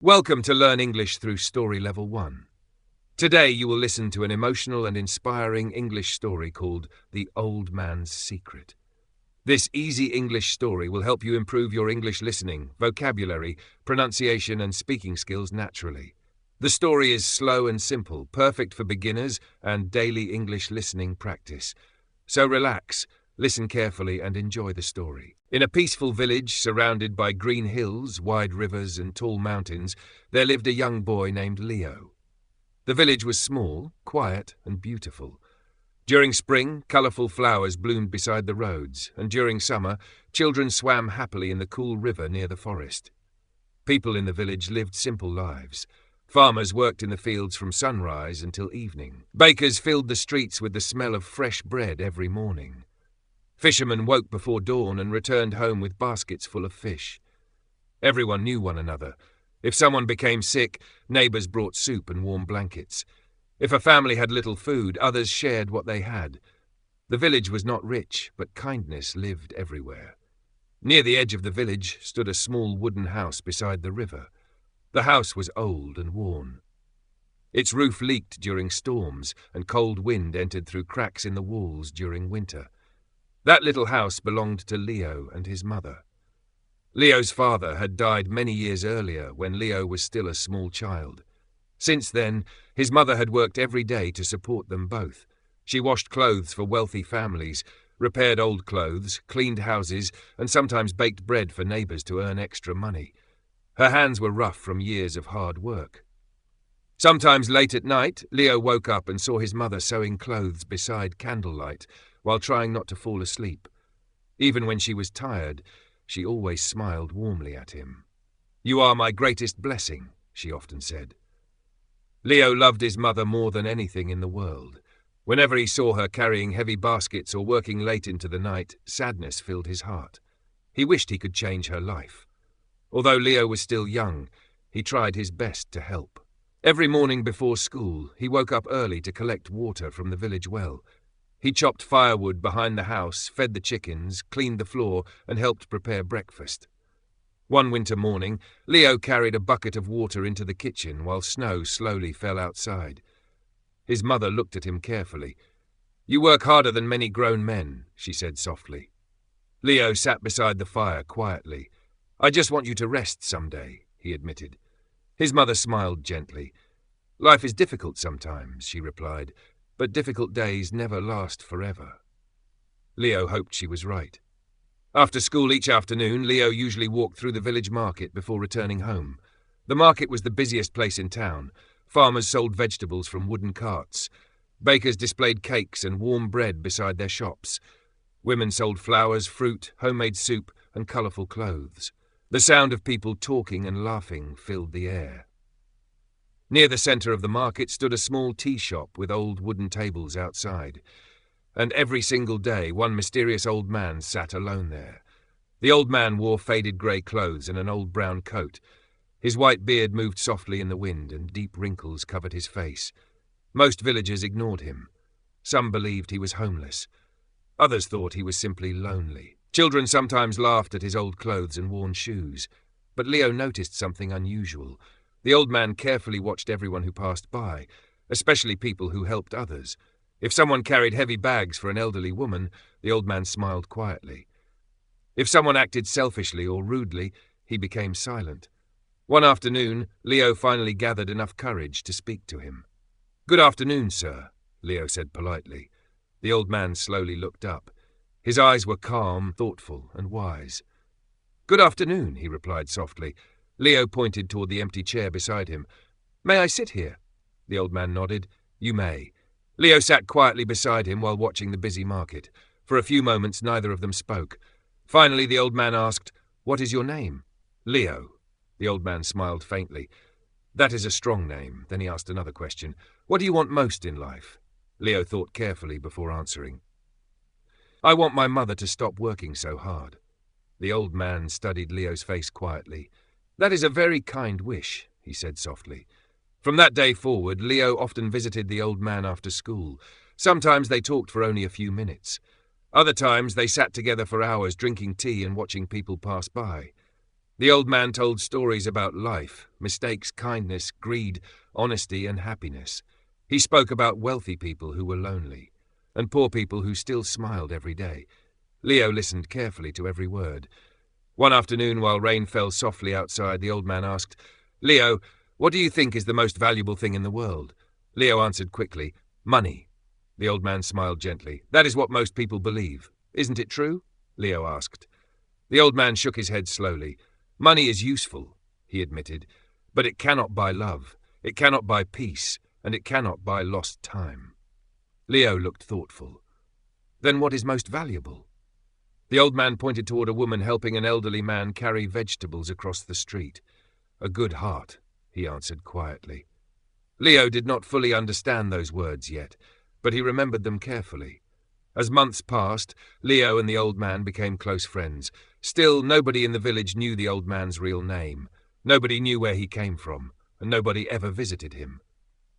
Welcome to Learn English through Story Level 1. Today you will listen to an emotional and inspiring English story called The Old Man's Secret. This easy English story will help you improve your English listening, vocabulary, pronunciation and speaking skills naturally. The story is slow and simple, perfect for beginners and daily English listening practice. So relax, listen carefully and enjoy the story. In a peaceful village surrounded by green hills, wide rivers and tall mountains, there lived a young boy named Leo. The village was small, quiet and beautiful. During spring, colourful flowers bloomed beside the roads, and during summer, children swam happily in the cool river near the forest. People in the village lived simple lives. Farmers worked in the fields from sunrise until evening. Bakers filled the streets with the smell of fresh bread every morning. Fishermen woke before dawn and returned home with baskets full of fish. Everyone knew one another. If someone became sick, neighbours brought soup and warm blankets. If a family had little food, others shared what they had. The village was not rich, but kindness lived everywhere. Near the edge of the village stood a small wooden house beside the river. The house was old and worn. Its roof leaked during storms, and cold wind entered through cracks in the walls during winter. That little house belonged to Leo and his mother. Leo's father had died many years earlier when Leo was still a small child. Since then, his mother had worked every day to support them both. She washed clothes for wealthy families, repaired old clothes, cleaned houses, and sometimes baked bread for neighbours to earn extra money. Her hands were rough from years of hard work. Sometimes late at night, Leo woke up and saw his mother sewing clothes beside candlelight, while trying not to fall asleep. Even when she was tired, she always smiled warmly at him. "You are my greatest blessing," she often said. Leo loved his mother more than anything in the world. Whenever he saw her carrying heavy baskets or working late into the night, sadness filled his heart. He wished he could change her life. Although Leo was still young, he tried his best to help. Every morning before school, he woke up early to collect water from the village well. He chopped firewood behind the house, fed the chickens, cleaned the floor, and helped prepare breakfast. One winter morning, Leo carried a bucket of water into the kitchen while snow slowly fell outside. His mother looked at him carefully. "You work harder than many grown men," she said softly. Leo sat beside the fire quietly. "I just want you to rest someday," he admitted. His mother smiled gently. "Life is difficult sometimes," she replied, "but difficult days never last forever." Leo hoped she was right. After school each afternoon, Leo usually walked through the village market before returning home. The market was the busiest place in town. Farmers sold vegetables from wooden carts. Bakers displayed cakes and warm bread beside their shops. Women sold flowers, fruit, homemade soup, and colourful clothes. The sound of people talking and laughing filled the air. Near the centre of the market stood a small tea shop with old wooden tables outside. And every single day one mysterious old man sat alone there. The old man wore faded grey clothes and an old brown coat. His white beard moved softly in the wind and deep wrinkles covered his face. Most villagers ignored him. Some believed he was homeless. Others thought he was simply lonely. Children sometimes laughed at his old clothes and worn shoes. But Leo noticed something unusual. The old man carefully watched everyone who passed by, especially people who helped others. If someone carried heavy bags for an elderly woman, the old man smiled quietly. If someone acted selfishly or rudely, he became silent. One afternoon, Leo finally gathered enough courage to speak to him. "Good afternoon, sir," Leo said politely. The old man slowly looked up. His eyes were calm, thoughtful, and wise. "Good afternoon," he replied softly. Leo pointed toward the empty chair beside him. "May I sit here?" The old man nodded. "You may." Leo sat quietly beside him while watching the busy market. For a few moments neither of them spoke. Finally the old man asked, "What is your name?" "Leo." The old man smiled faintly. "That is a strong name." Then he asked another question. "What do you want most in life?" Leo thought carefully before answering. "I want my mother to stop working so hard." The old man studied Leo's face quietly. "That is a very kind wish," he said softly. From that day forward, Leo often visited the old man after school. Sometimes they talked for only a few minutes. Other times they sat together for hours drinking tea and watching people pass by. The old man told stories about life, mistakes, kindness, greed, honesty, and happiness. He spoke about wealthy people who were lonely, and poor people who still smiled every day. Leo listened carefully to every word. One afternoon, while rain fell softly outside, the old man asked, "Leo, what do you think is the most valuable thing in the world?" Leo answered quickly, "Money." The old man smiled gently. "That is what most people believe. Isn't it true?" Leo asked. The old man shook his head slowly. "Money is useful," he admitted, "but it cannot buy love, it cannot buy peace, and it cannot buy lost time." Leo looked thoughtful. "Then what is most valuable?" The old man pointed toward a woman helping an elderly man carry vegetables across the street. "A good heart," he answered quietly. Leo did not fully understand those words yet, but he remembered them carefully. As months passed, Leo and the old man became close friends. Still, nobody in the village knew the old man's real name. Nobody knew where he came from, and nobody ever visited him.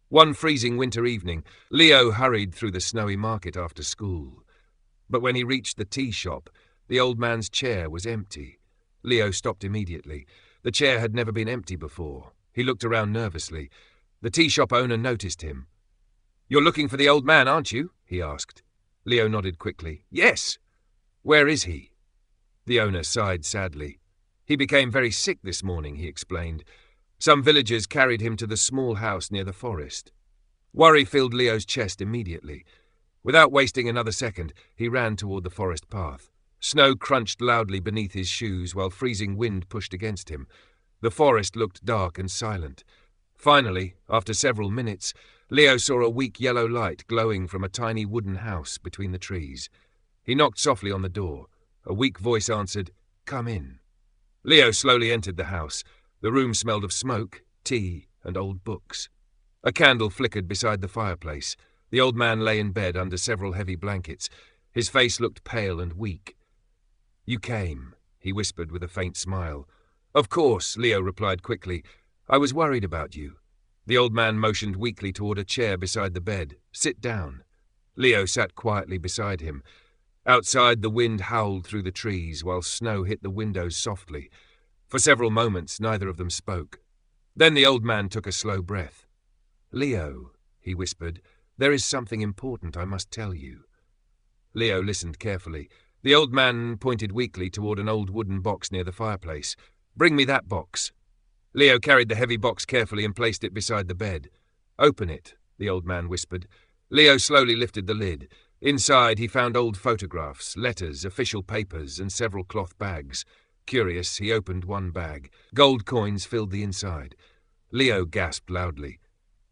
One freezing winter evening, Leo hurried through the snowy market after school. But when he reached the tea shop, the old man's chair was empty. Leo stopped immediately. The chair had never been empty before. He looked around nervously. The tea shop owner noticed him. "You're looking for the old man, aren't you?" he asked. Leo nodded quickly. "Yes." "Where is he?" The owner sighed sadly. "He became very sick this morning," he explained. "Some villagers carried him to the small house near the forest." Worry filled Leo's chest immediately. Without wasting another second, he ran toward the forest path. Snow crunched loudly beneath his shoes while freezing wind pushed against him. The forest looked dark and silent. Finally, after several minutes, Leo saw a weak yellow light glowing from a tiny wooden house between the trees. He knocked softly on the door. A weak voice answered, "Come in." Leo slowly entered the house. The room smelled of smoke, tea, and old books. A candle flickered beside the fireplace. The old man lay in bed under several heavy blankets. His face looked pale and weak. "You came," he whispered with a faint smile. "Of course," Leo replied quickly. "I was worried about you." The old man motioned weakly toward a chair beside the bed. "Sit down." Leo sat quietly beside him. Outside, the wind howled through the trees, while snow hit the windows softly. For several moments, neither of them spoke. Then the old man took a slow breath. "Leo," he whispered, "there is something important I must tell you." Leo listened carefully. The old man pointed weakly toward an old wooden box near the fireplace. "Bring me that box." Leo carried the heavy box carefully and placed it beside the bed. "Open it," the old man whispered. Leo slowly lifted the lid. Inside, he found old photographs, letters, official papers, and several cloth bags. Curious, he opened one bag. Gold coins filled the inside. Leo gasped loudly.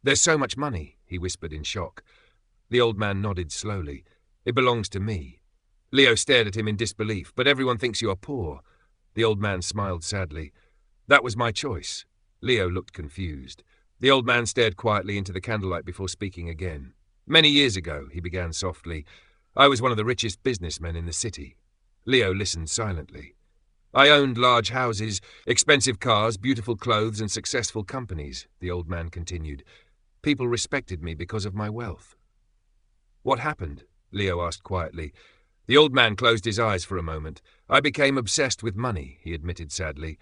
"There's so much money," he whispered in shock. The old man nodded slowly. "It belongs to me." Leo stared at him in disbelief. "But everyone thinks you are poor." The old man smiled sadly. "That was my choice." Leo looked confused. The old man stared quietly into the candlelight before speaking again. "Many years ago," he began softly, "I was one of the richest businessmen in the city." Leo listened silently. "I owned large houses, expensive cars, beautiful clothes, and successful companies," the old man continued. "People respected me because of my wealth." "What happened?" Leo asked quietly. The old man closed his eyes for a moment. "I became obsessed with money," he admitted sadly.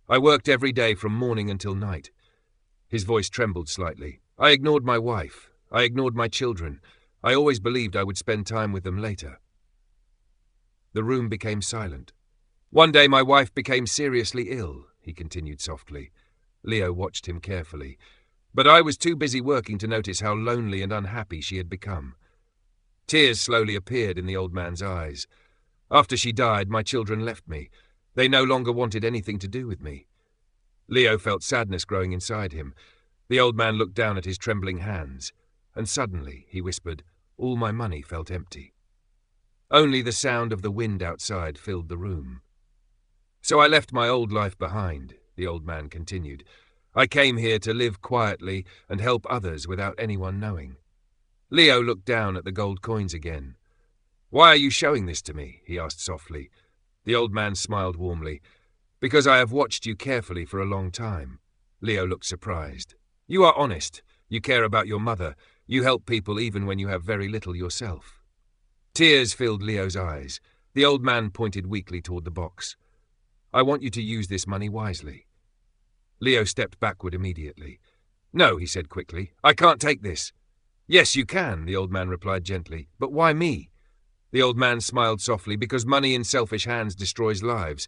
"I worked every day from morning until night." His voice trembled slightly. "I ignored my wife. I ignored my children. I always believed I would spend time with them later." The room became silent. "One day my wife became seriously ill," he continued softly. Leo watched him carefully. "But I was too busy working to notice how lonely and unhappy she had become." Tears slowly appeared in the old man's eyes. "After she died, my children left me. They no longer wanted anything to do with me." Leo felt sadness growing inside him. The old man looked down at his trembling hands. And suddenly, he whispered, "All my money felt empty." Only the sound of the wind outside filled the room. "So I left my old life behind," the old man continued. "I came here to live quietly and help others without anyone knowing." Leo looked down at the gold coins again. "Why are you showing this to me?" he asked softly. The old man smiled warmly. "Because I have watched you carefully for a long time." Leo looked surprised. "You are honest. You care about your mother. You help people even when you have very little yourself." Tears filled Leo's eyes. The old man pointed weakly toward the box. I want you to use this money wisely." Leo stepped backward immediately. "No," he said quickly, "I can't take this." "Yes, you can," the old man replied gently. "But why me?" The old man smiled softly. "Because money in selfish hands destroys lives,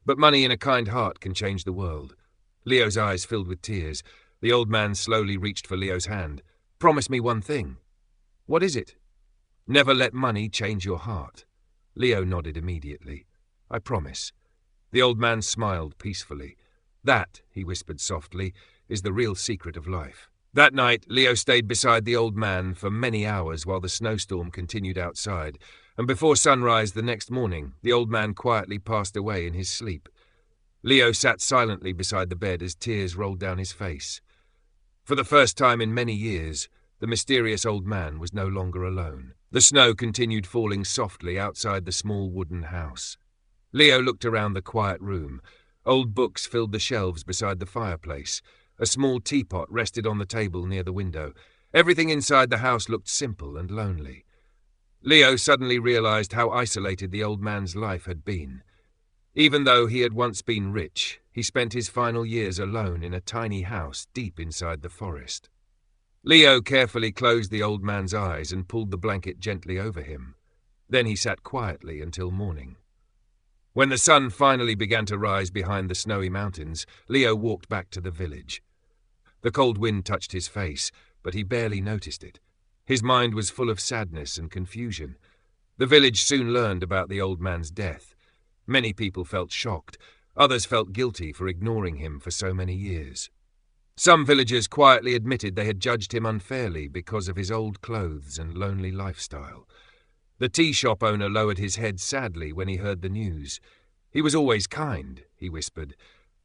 but money in a kind heart can change the world." Leo's eyes filled with tears. The old man slowly reached for Leo's hand. "Promise me one thing." "What is it?" "Never let money change your heart." Leo nodded immediately. "I promise." The old man smiled peacefully. "That," he whispered softly, "is the real secret of life." That night, Leo stayed beside the old man for many hours while the snowstorm continued outside, and before sunrise the next morning, the old man quietly passed away in his sleep. Leo sat silently beside the bed as tears rolled down his face. For the first time in many years, the mysterious old man was no longer alone. The snow continued falling softly outside the small wooden house. Leo looked around the quiet room. Old books filled the shelves beside the fireplace. A small teapot rested on the table near the window. Everything inside the house looked simple and lonely. Leo suddenly realized how isolated the old man's life had been. Even though he had once been rich, he spent his final years alone in a tiny house deep inside the forest. Leo carefully closed the old man's eyes and pulled the blanket gently over him. Then he sat quietly until morning. When the sun finally began to rise behind the snowy mountains, Leo walked back to the village. The cold wind touched his face, but he barely noticed it. His mind was full of sadness and confusion. The village soon learned about the old man's death. Many people felt shocked. Others felt guilty for ignoring him for so many years. Some villagers quietly admitted they had judged him unfairly because of his old clothes and lonely lifestyle. The tea shop owner lowered his head sadly when he heard the news. "He was always kind," he whispered.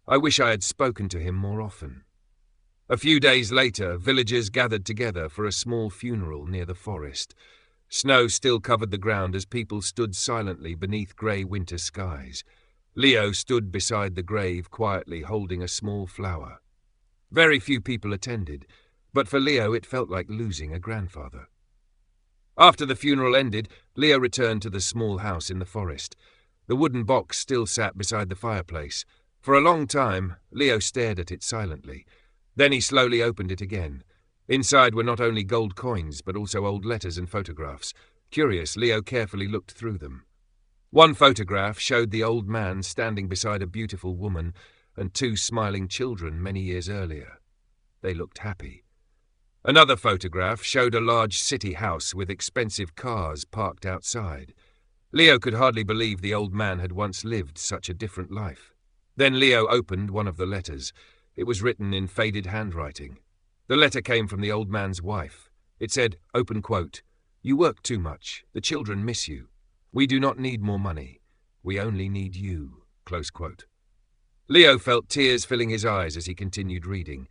"I wish I had spoken to him more often." A few days later, villagers gathered together for a small funeral near the forest. Snow still covered the ground as people stood silently beneath grey winter skies. Leo stood beside the grave quietly holding a small flower. Very few people attended, but for Leo it felt like losing a grandfather. After the funeral ended, Leo returned to the small house in the forest. The wooden box still sat beside the fireplace. For a long time, Leo stared at it silently. Then he slowly opened it again. Inside were not only gold coins, but also old letters and photographs. Curious, Leo carefully looked through them. One photograph showed the old man standing beside a beautiful woman and two smiling children many years earlier. They looked happy. Another photograph showed a large city house with expensive cars parked outside. Leo could hardly believe the old man had once lived such a different life. Then Leo opened one of the letters. It was written in faded handwriting. The letter came from the old man's wife. It said, open quote, "You work too much. The children miss you. We do not need more money. We only need you," close quote. Leo felt tears filling his eyes as he continued reading.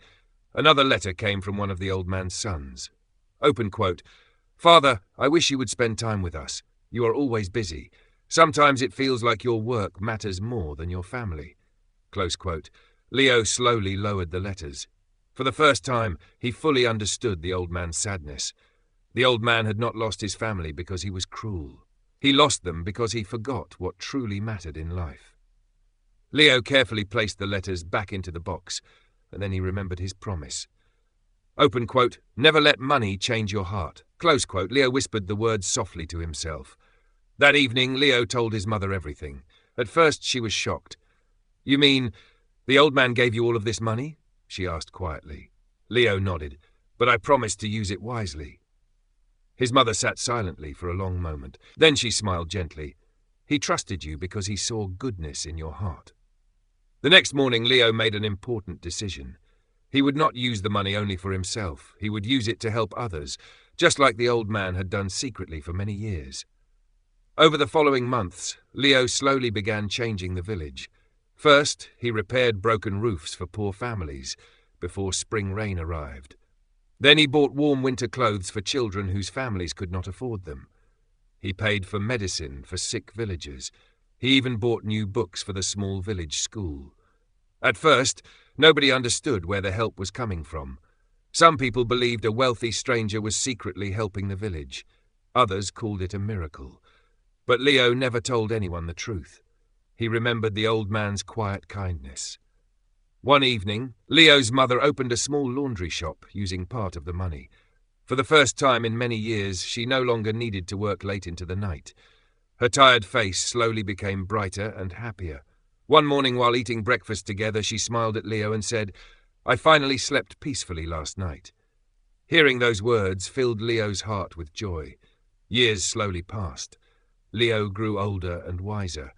Another letter came from one of the old man's sons. Open quote, "Father, I wish you would spend time with us. You are always busy. Sometimes it feels like your work matters more than your family." Close quote. Leo slowly lowered the letters. For the first time, he fully understood the old man's sadness. The old man had not lost his family because he was cruel. He lost them because he forgot what truly mattered in life. Leo carefully placed the letters back into the box, and then he remembered his promise. Open quote, "Never let money change your heart." Close quote. Leo whispered the words softly to himself. That evening, Leo told his mother everything. At first, she was shocked. "You mean the old man gave you all of this money?" she asked quietly. Leo nodded. "But I promised to use it wisely." His mother sat silently for a long moment. Then she smiled gently. "He trusted you because he saw goodness in your heart." The next morning, Leo made an important decision. He would not use the money only for himself. He would use it to help others, just like the old man had done secretly for many years. Over the following months, Leo slowly began changing the village. First, he repaired broken roofs for poor families before spring rain arrived. Then he bought warm winter clothes for children whose families could not afford them. He paid for medicine for sick villagers. He even bought new books for the small village school. At first, nobody understood where the help was coming from. Some people believed a wealthy stranger was secretly helping the village. Others called it a miracle. But Leo never told anyone the truth. He remembered the old man's quiet kindness. One evening, Leo's mother opened a small laundry shop using part of the money. For the first time in many years, she no longer needed to work late into the night. Her tired face slowly became brighter and happier. One morning while eating breakfast together, she smiled at Leo and said, "I finally slept peacefully last night." Hearing those words filled Leo's heart with joy. Years slowly passed. Leo grew older and wiser.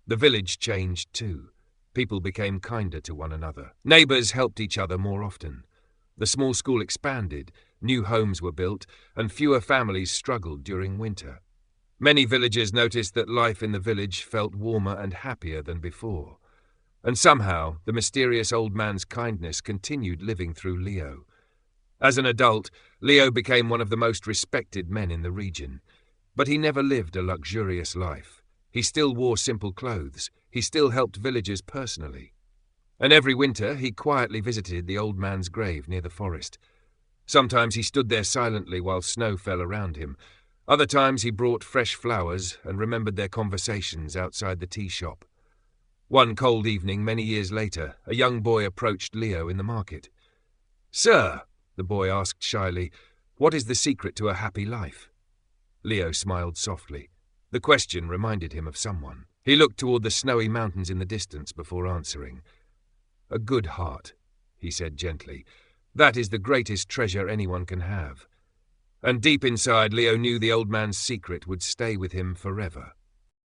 The village changed too. People became kinder to one another. Neighbors helped each other more often. The small school expanded, new homes were built, and fewer families struggled during winter. Many villagers noticed that life in the village felt warmer and happier than before. And somehow, the mysterious old man's kindness continued living through Leo. As an adult, Leo became one of the most respected men in the region. But he never lived a luxurious life. He still wore simple clothes. He still helped villagers personally. And every winter, he quietly visited the old man's grave near the forest. Sometimes he stood there silently while snow fell around him. Other times he brought fresh flowers and remembered their conversations outside the tea shop. One cold evening, many years later, a young boy approached Leo in the market. "Sir," the boy asked shyly, "what is the secret to a happy life?" Leo smiled softly. The question reminded him of someone. He looked toward the snowy mountains in the distance before answering. "A good heart," he said gently. "That is the greatest treasure anyone can have." And deep inside, Leo knew the old man's secret would stay with him forever.